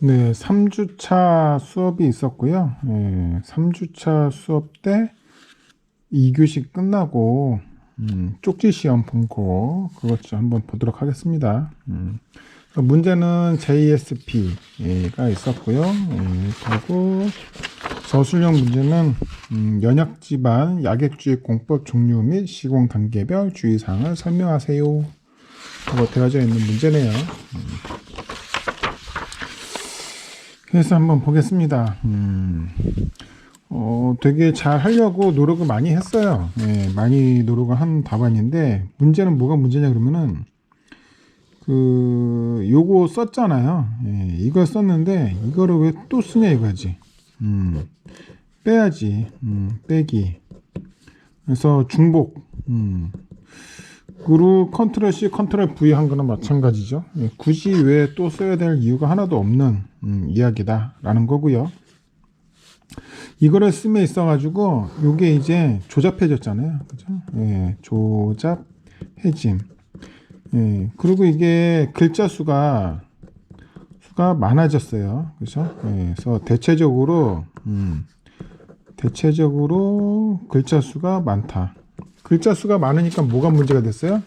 네, 3주차 수업이 있었고요. 3주차 수업 때 2교시 끝나고 쪽지 시험 본 거 그것 좀 한번 보도록 하겠습니다. 문제는 JSP가 있었고요. 그리고 저술형 문제는 연약지반 약액주의 공법 종류 및 시공 단계별 주의사항을 설명하세요. 하고 되어져 있는 문제네요. 그래서 한번 보겠습니다. 되게 잘 하려고 노력을 많이 했어요. 많이 노력을 한 답안인데, 문제는 뭐가 문제냐 그러면은, 요거 썼잖아요. 이걸 썼는데, 이거를 왜 또 쓰냐 이거지. 빼야지. 빼기. 그래서 중복. 그리고 컨트롤 C, 컨트롤 V 한 거나 마찬가지죠. 굳이 왜 또 써야 될 이유가 하나도 없는 이야기다라는 거고요. 이거를 쓰면 있어가지고 요게 이제 조잡해졌잖아요. 그죠? 조잡해짐. 그리고 이게 글자 수가 많아졌어요. 그죠? 그래서 대체적으로 글자 수가 많다. 글자 수가 많으니까 뭐가 문제가 됐어요?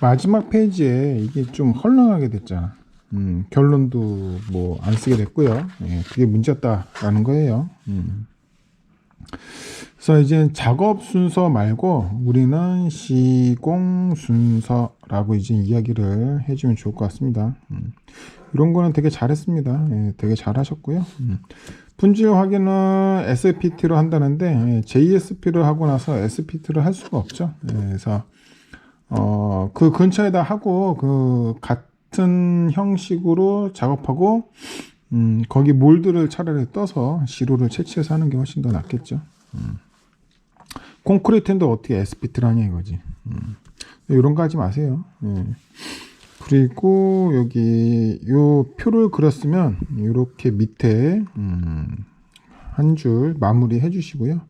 마지막 페이지에 이게 좀 헐렁하게 됐잖아. 결론도 뭐 안 쓰게 됐고요. 그게 문제였다라는 거예요. 그래서 이제 작업 순서 말고 우리는 시공 순서라고 이제 이야기를 해주면 좋을 것 같습니다. 이런 거는 되게 잘했습니다. 되게 잘하셨고요. 분질 확인은 SPT로 한다는데 JSP를 하고 나서 SPT를 할 수가 없죠. 그래서 그 근처에다 하고 그 같은 형식으로 작업하고 거기 몰드를 차라리 떠서 시로를 채취해서 하는 게 훨씬 더 낫겠죠. 콘크리트인데 어떻게 SPT를 하냐 이거지. 이런 거 하지 마세요. 그리고 여기 요 표를 그렸으면 이렇게 밑에 한 줄 마무리 해주시고요.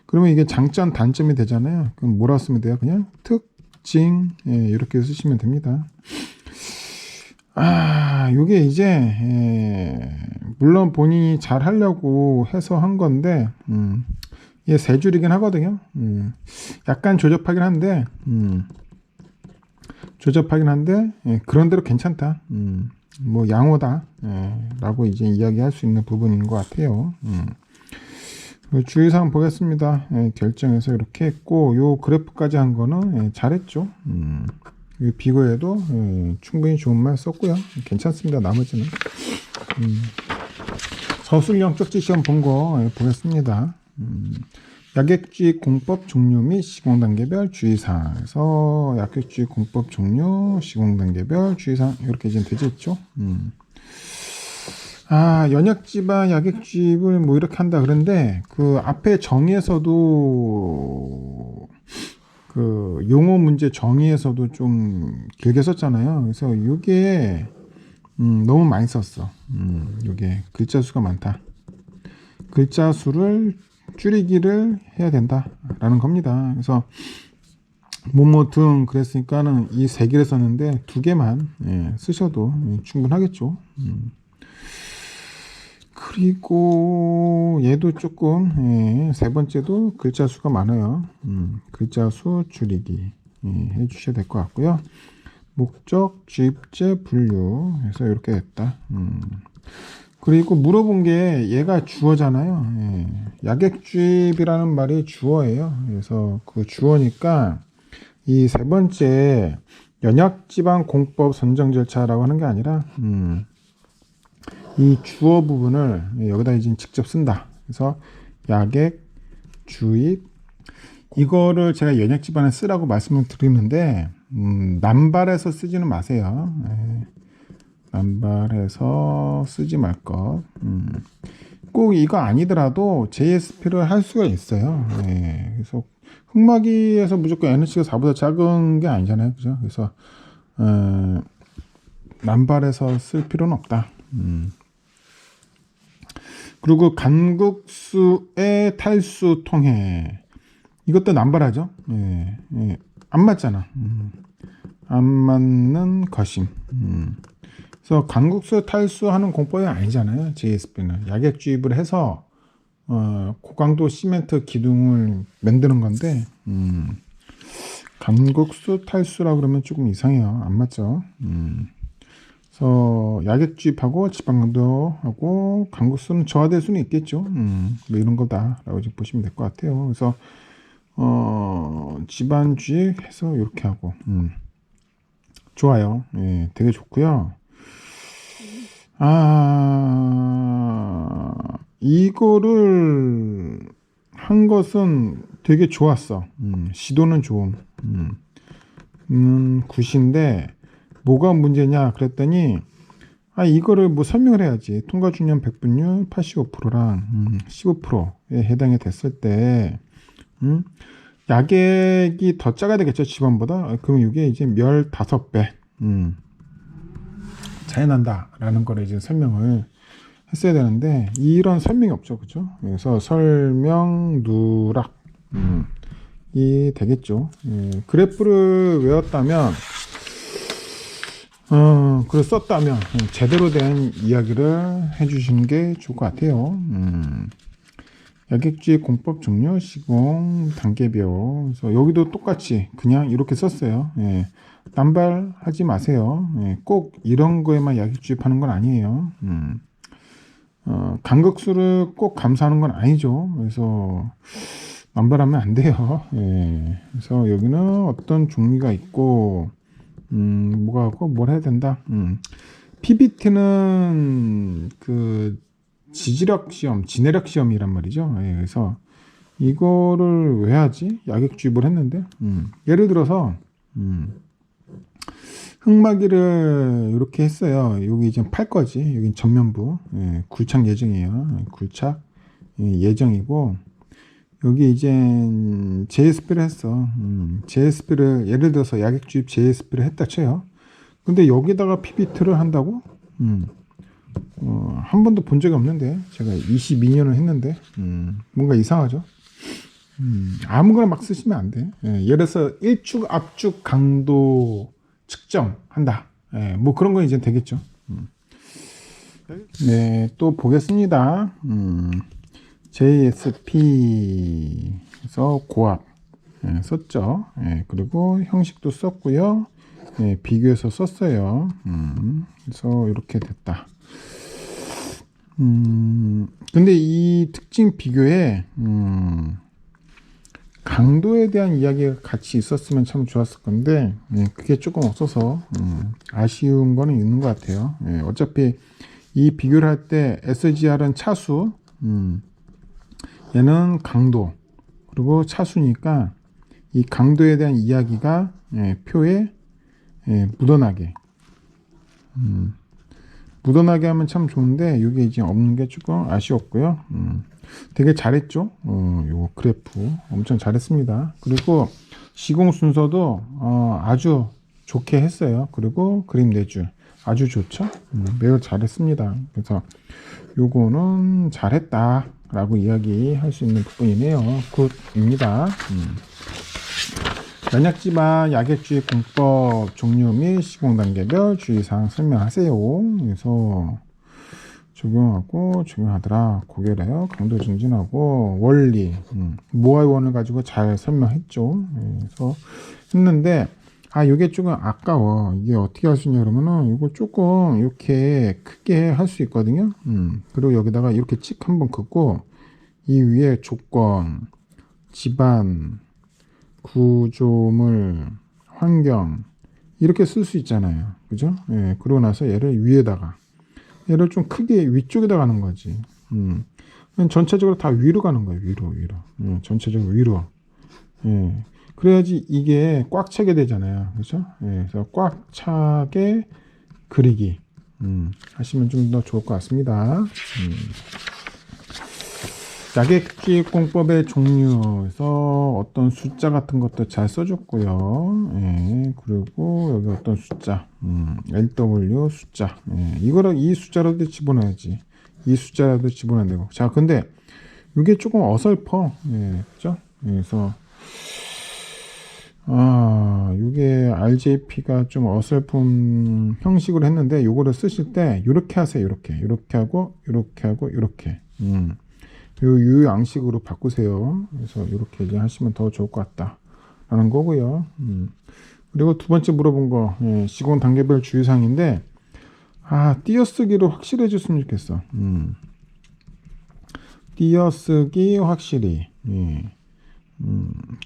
그러면 이게 장점 단점이 되잖아요. 그럼 뭐라 쓰면 돼요? 그냥 특징 이렇게 쓰시면 됩니다. 요게 이제 물론 본인이 잘 하려고 해서 한 건데 이게 세 줄이긴 하거든요. 약간 조잡하긴 한데 그런대로 괜찮다. 뭐 양호다 라고 이제 이야기할 수 있는 부분인 것 같아요. 주의사항 보겠습니다. 결정해서 이렇게 했고 요 그래프까지 한 거는 잘했죠. 이 비교에도 충분히 좋은 말 썼고요. 괜찮습니다. 나머지는 서술형 쪽지 시험 본 거 보겠습니다. 약액주의 공법 종류 및 시공 단계별 주의사항에서 약액주의 공법 종류, 시공 단계별 주의사항 이렇게 이제 되어 있죠. 연약지방 약액주의를 뭐 이렇게 한다 그런데 그 앞에 정의에서도 그 용어 문제 정의에서도 좀 길게 썼잖아요. 그래서 이게 너무 많이 썼어. 이게 글자 수가 많다. 글자 수를 줄이기를 해야 된다라는 겁니다. 그래서 뭐뭐 등 그랬으니까는 이 세 개를 썼는데 두 개만 쓰셔도 충분하겠죠. 그리고 얘도 조금 세 번째도 글자 수가 많아요. 글자 수 줄이기 해주셔야 될 것 같고요. 목적, 주입제, 분류 해서 이렇게 됐다. 그리고 물어본 게 얘가 주어잖아요. 약액주입이라는 말이 주어예요. 그래서 그 주어니까 이 세 번째 연약지방 공법 선정 절차라고 하는 게 아니라 이 주어 부분을 여기다 이제 직접 쓴다. 그래서 약액, 주입 이거를 제가 연약지방에 쓰라고 말씀을 드리는데 남발해서 쓰지는 마세요. 남발해서 쓰지 말 것. 꼭 이거 아니더라도 JSP를 할 수가 있어요. 그래서 흑마기에서 무조건 NH가 4보다 작은 게 아니잖아요. 그죠? 그래서 남발해서 쓸 필요는 없다. 그리고 간극수의 탈수 통해 이것도 남발하죠. 안 맞잖아. 안 맞는 거심. 그래서 강국수 탈수하는 공법이 아니잖아요. JSP는 약액 주입을 해서 고강도 시멘트 기둥을 만드는 건데 강국수 탈수라 그러면 조금 이상해요. 안 맞죠? 그래서 약액 주입하고 지방 강도하고 강국수는 저하될 수는 있겠죠. 뭐 이런 거다라고 지금 보시면 될 것 같아요. 그래서 지방 주입해서 이렇게 하고 좋아요. 예, 되게 좋고요. 이거를 한 것은 되게 좋았어. 시도는 좋음. 굿인데 뭐가 문제냐 그랬더니 이거를 뭐 설명을 해야지. 통과 중량 백분율 85%랑 15%에 해당이 됐을 때 약액이 더 작아야 되겠죠, 지번보다. 그럼 이게 이제 15배 차이 난다라는 거를 이제 설명을 했어야 되는데 이런 설명이 없죠, 그죠? 그래서 설명 누락 이 되겠죠. 그래프를 외웠다면 그걸 썼다면 제대로 된 이야기를 해주시는 게 좋을 것 같아요. 약액주의 공법 종류 시공 단계별. 그래서 여기도 똑같이 그냥 이렇게 썼어요. 딴발하지 마세요. 꼭 이런 거에만 약액주입하는 건 아니에요. 간극수를 꼭 감사하는 건 아니죠. 그래서 남발하면 안 돼요. 그래서 여기는 어떤 종류가 있고 뭐가 있고 뭘 해야 된다. PBT는 그 지지력 시험, 지내력 시험이란 말이죠. 그래서 이거를 왜 하지? 약액 주입을 했는데 예를 들어서 흙막이를 이렇게 했어요. 여기 지금 팔 거지. 여기 전면부 굴착 예정이에요. 굴착 예정이고 여기 이제 JSP를 했어. JSP를 예를 들어서 약액 주입 JSP를 했다 쳐요. 근데 여기다가 PBT를 한다고? 한 번도 본 적이 없는데 제가 22년을 했는데 뭔가 이상하죠. 아무거나 막 쓰시면 안 돼. 예를 들어서 일축 압축 강도 측정한다. 뭐 그런 거 이제 되겠죠. 네, 또 보겠습니다. JSP에서 고압 썼죠. 그리고 형식도 썼고요. 비교해서 썼어요. 그래서 이렇게 됐다. 근데 이 특징 비교에 강도에 대한 이야기가 같이 있었으면 참 좋았을 건데 그게 조금 없어서 아쉬운 거는 있는 것 같아요. 어차피 이 비교를 할 때 SGR은 차수, 얘는 강도, 그리고 차수니까 이 강도에 대한 이야기가 표에 묻어나게 하면 참 좋은데 이게 이제 없는 게 조금 아쉬웠고요. 되게 잘했죠. 요 그래프 엄청 잘했습니다. 그리고 시공 순서도 아주 좋게 했어요. 그리고 그림 내줄 아주 좋죠. 매우 잘했습니다. 그래서 요거는 잘했다 라고 이야기할 수 있는 부분이네요. 굿입니다. 연약지방 약액주의 공법 종류 및 시공 단계별 주의사항 설명하세요. 그래서 적용하더라. 고결해요. 강도 증진하고 원리 모아의 원을 가지고 잘 설명했죠. 그래서 했는데 이게 조금 아까워. 이게 어떻게 할 수 있냐 그러면은 이거 조금 이렇게 크게 할 수 있거든요. 그리고 여기다가 이렇게 찍 한번 긋고 이 위에 조건, 집안, 구조물, 환경 이렇게 쓸 수 있잖아요. 그죠? 그러고 나서 얘를 위에다가 얘를 좀 크게 위쪽에다 가는 거지. 전체적으로 다 위로 가는 거예요. 위로. 전체적으로 위로. 그래야지 이게 꽉 차게 되잖아요. 그렇죠? 그래서 꽉 차게 그리기 하시면 좀 더 좋을 것 같습니다. 약액주입 공법의 종류에서 어떤 숫자 같은 것도 잘 써줬고요. 그리고 여기 어떤 숫자, LW 숫자, 이 숫자라도 집어넣어야지. 이 숫자라도 집어넣어야 되고. 자, 근데 이게 조금 어설퍼. 그죠? 그래서 이게 RJP가 좀 어설픈 형식으로 했는데 요거를 쓰실 때 요렇게 하세요. 요렇게 하고 요렇게 하고 요렇게 요 양식으로 바꾸세요. 그래서 요렇게 이제 하시면 더 좋을 것 같다 라는 거고요. 그리고 두 번째 물어본 거 시공 단계별 주의사항인데 띄어쓰기로 확실해 줬으면 좋겠어. 띄어쓰기 확실히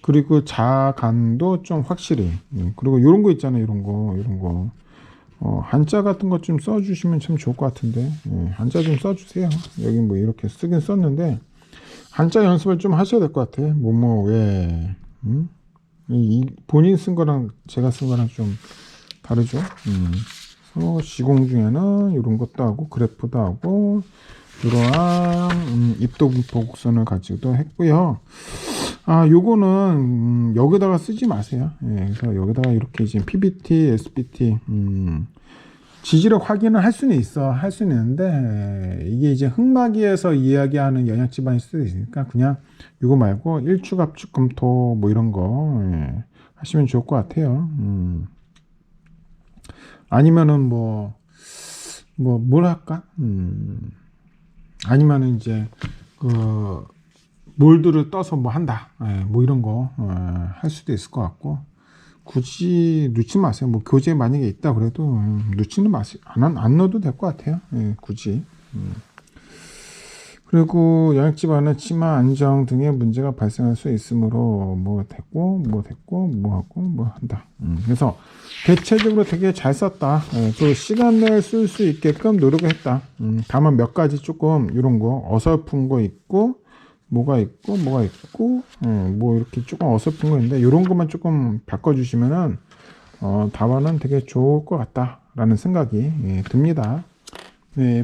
그리고 자간도 좀 확실히 그리고 요런 거 있잖아요. 이런 거 한자 같은 것 좀 써주시면 참 좋을 것 같은데 한자 좀 써주세요. 여기 뭐 이렇게 쓰긴 썼는데 한자 연습을 좀 하셔야 될 것 같아. 왜 본인 쓴 거랑 제가 쓴 거랑 좀 다르죠. 그래서 시공 중에는 이런 것도 하고 그래프도 하고 이러한 입도 분포 곡선을 가지고도 했고요. 요거는 여기다가 쓰지 마세요. 그래서 여기다가 이렇게 이제 PBT, SBT 지지력 확인을 할 수는 있는데 이게 이제 흑마기에서 이야기하는 영역 지방일 수도 있으니까 그냥 이거 말고 일축, 압축, 검토 뭐 이런 거 하시면 좋을 것 같아요. 아니면은 뭘 할까? 아니면은 이제 그 몰드를 떠서 뭐 한다. 뭐 이런 거 할 수도 있을 것 같고 굳이 넣지 마세요. 뭐 교재 만약에 있다 그래도 넣지는 마세요. 안 넣어도 될 것 같아요. 굳이. 그리고 영역지방은 치마 안정 등의 문제가 발생할 수 있으므로 뭐 하고 뭐 한다. 그래서 대체적으로 되게 잘 썼다. 또 시간 내에 쓸 수 있게끔 노력했다. 다만 몇 가지 조금 이런 거 어설픈 거 있고 뭐가 있고 뭐 이렇게 조금 어설픈 거 있는데 이런 것만 조금 바꿔주시면은 답안은 되게 좋을 것 같다라는 생각이 듭니다.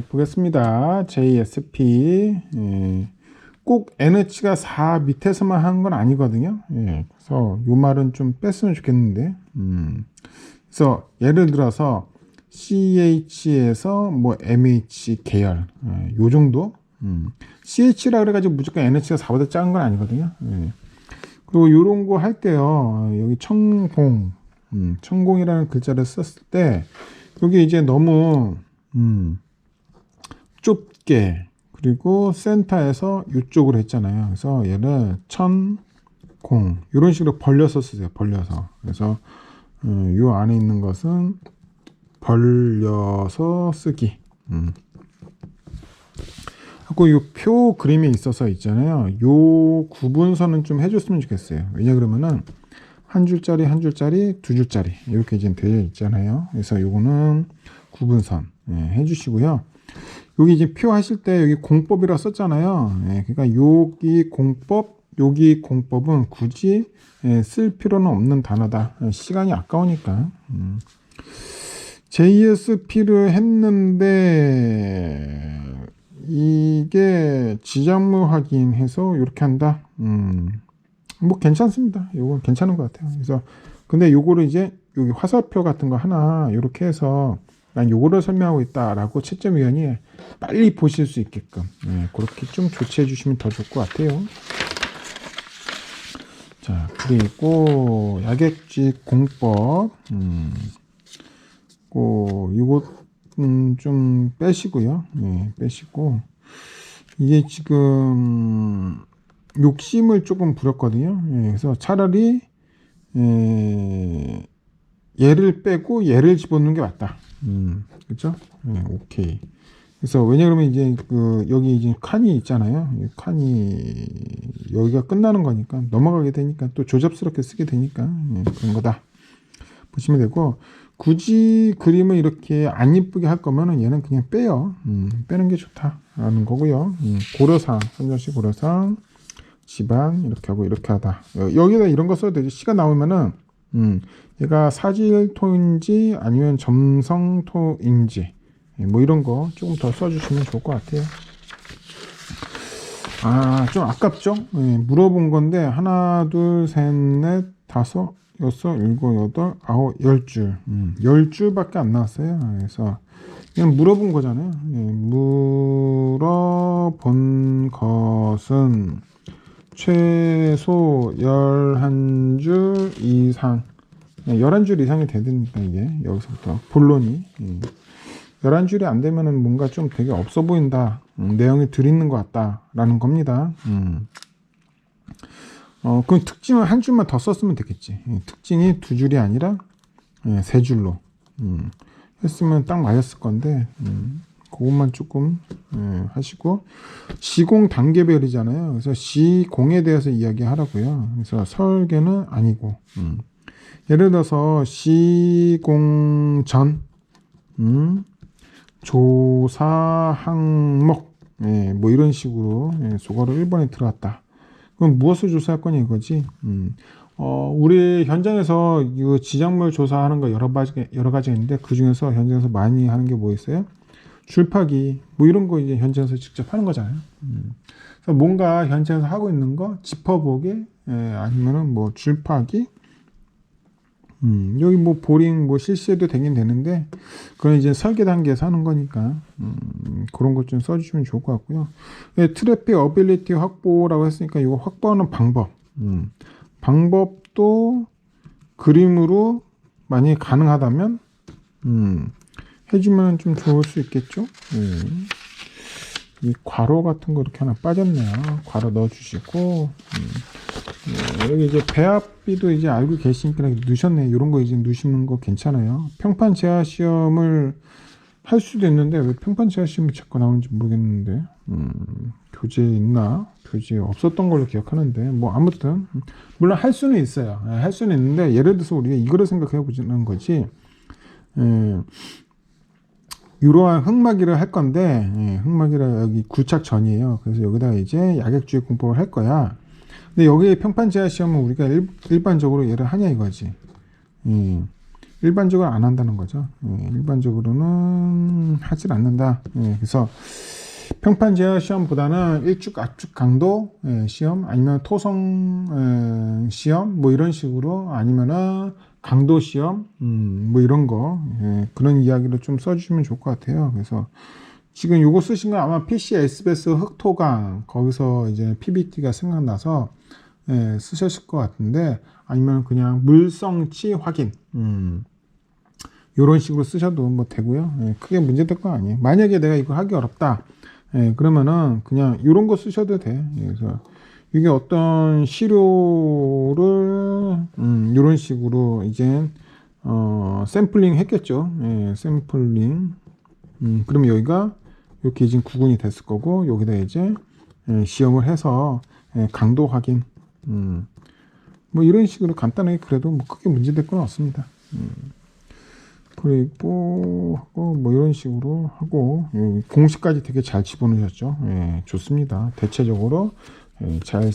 보겠습니다. JSP 꼭 NH가 4 밑에서만 하는 건 아니거든요. 그래서 요 말은 좀 뺐으면 좋겠는데 그래서 예를 들어서 CH에서 뭐 MH 계열 요 정도 CH라 그래가지고 무조건 NH가 4보다 작은 건 아니거든요. 그리고 요런 거 할 때요 여기 천공이라는 글자를 썼을 때 여기 이제 너무 좁게 그리고 센터에서 이쪽으로 했잖아요. 그래서 얘를 천공 이런 식으로 벌려서 쓰세요. 벌려서. 그래서 요 안에 있는 것은 벌려서 쓰기. 하고 요 표 그림에 있어서 있잖아요. 요 구분선은 좀 해줬으면 좋겠어요. 왜냐 그러면은 한 줄짜리 한 줄짜리 두 줄짜리 이렇게 이제 되어 있잖아요. 그래서 요거는 구분선 해주시고요. 여기 이제 표 하실 때 여기 공법이라 썼잖아요. 그러니까 여기 공법은 굳이 쓸 필요는 없는 단어다. 시간이 아까우니까. JSP를 했는데 이게 지정무 확인해서 이렇게 한다. 뭐 괜찮습니다. 이건 괜찮은 것 같아요. 그래서 근데 요거를 이제 여기 화살표 같은 거 하나 이렇게 해서 난 요거를 설명하고 있다라고 채점위원이 빨리 보실 수 있게끔 그렇게 좀 조치해 주시면 더 좋을 것 같아요. 자, 그리고 약액지 공법 이거 좀 빼시고요. 빼시고 이게 지금 욕심을 조금 부렸거든요. 그래서 차라리 얘를 빼고 얘를 집어넣는 게 맞다. 그렇죠? 오케이. 그래서 왜냐하면 이제 여기 이제 칸이 있잖아요. 칸이 여기가 끝나는 거니까 넘어가게 되니까 또 조잡스럽게 쓰게 되니까 그런 거다 보시면 되고 굳이 그림을 이렇게 안 이쁘게 할 거면은 얘는 그냥 빼요. 빼는 게 좋다라는 거고요. 고려사항 선정식 고려사항 집안 이렇게 하고 이렇게 하다. 여기다 이런 거 써도 되지. 시가 나오면은 얘가 사질토인지 아니면 점성토인지 뭐 이런 거 조금 더 써주시면 좋을 것 같아요. 좀 아깝죠? 물어본 건데 하나, 둘, 셋, 넷, 다섯, 여섯, 일곱, 여덟, 아홉, 10줄 10줄밖에 안 나왔어요. 그래서 그냥 물어본 거잖아요. 물어본 것은 최소 11줄 이상 11줄 이상이 되니까 이게 여기서부터 본론이 11줄이 안 되면은 뭔가 좀 되게 없어 보인다. 내용이 들있는 것 같다라는 겁니다. 그럼 특징을 한 줄만 더 썼으면 되겠지. 특징이 2줄이 아니라 3줄로 했으면 딱 맞았을 건데 그것만 조금 하시고 시공 단계별이잖아요. 그래서 시공에 대해서 이야기하라고요. 그래서 설계는 아니고 예를 들어서 시공 전 조사 항목 뭐 이런 식으로 소거로 1번에 들어왔다. 그럼 무엇을 조사할 거냐 이거지. 우리 현장에서 이 지작물 조사하는 거 여러 가지가 있는데 그 중에서 현장에서 많이 하는 게 뭐 있어요? 줄파기 뭐 이런 거 이제 현장에서 직접 하는 거잖아요. 그래서 뭔가 현장에서 하고 있는 거 짚어보기 아니면은 뭐 줄파기 여기 뭐 보링 뭐 실시해도 되긴 되는데 그건 이제 설계 단계에서 하는 거니까 그런 것 좀 써주시면 좋을 것 같고요. 트래픽 어빌리티 확보라고 했으니까 이거 확보하는 방법 방법도 그림으로 만약에 가능하다면 해주면 좀 좋을 수 있겠죠. 이 괄호 같은 거 이렇게 하나 빠졌네요. 괄호 넣어주시고 여기 이제 배합비도 이제 알고 계시니까 넣으셨네. 이런 거 이제 넣으시는 거 괜찮아요. 평판 제하 시험을 할 수도 있는데 왜 평판 제하 시험이 자꾸 나오는지 모르겠는데 교재 있나? 교재 없었던 걸로 기억하는데 뭐 아무튼 물론 할 수는 있어요. 할 수는 있는데 예를 들어서 우리가 이거를 생각해 보자는 거지. 이러한 흙막이를 할 건데 흙막이를 여기 구착 전이에요. 그래서 여기다가 이제 약액주의 공법을 할 거야. 근데 여기 평판 제하 시험은 우리가 일반적으로 얘를 하냐 이거지. 일반적으로 안 한다는 거죠. 일반적으로는 하질 않는다. 그래서 평판 제하 시험보다는 일축 압축 강도 시험 아니면 토성 시험 뭐 이런 식으로 아니면은 강도 시험 뭐 이런 거 그런 이야기를 좀 써주시면 좋을 것 같아요. 그래서 지금 요거 쓰신 건 아마 PC SBS 흑토강 거기서 이제 PBT가 생각나서 쓰셨을 것 같은데 아니면 그냥 물성치 확인 요런 식으로 쓰셔도 뭐 되고요. 크게 문제될 건 아니에요. 만약에 내가 이거 하기 어렵다 그러면은 그냥 요런 거 쓰셔도 돼. 그래서 이게 어떤 시료를 이런 식으로 이제 샘플링 했겠죠. 샘플링. 그러면 여기가 이렇게 지금 구분이 됐을 거고 여기다 이제 시험을 해서 강도 확인. 뭐 이런 식으로 간단하게 그래도 뭐 크게 문제될 건 없습니다. 그리고 하고 뭐 이런 식으로 하고 공식까지 되게 잘 집어넣으셨죠. 좋습니다. 대체적으로 잘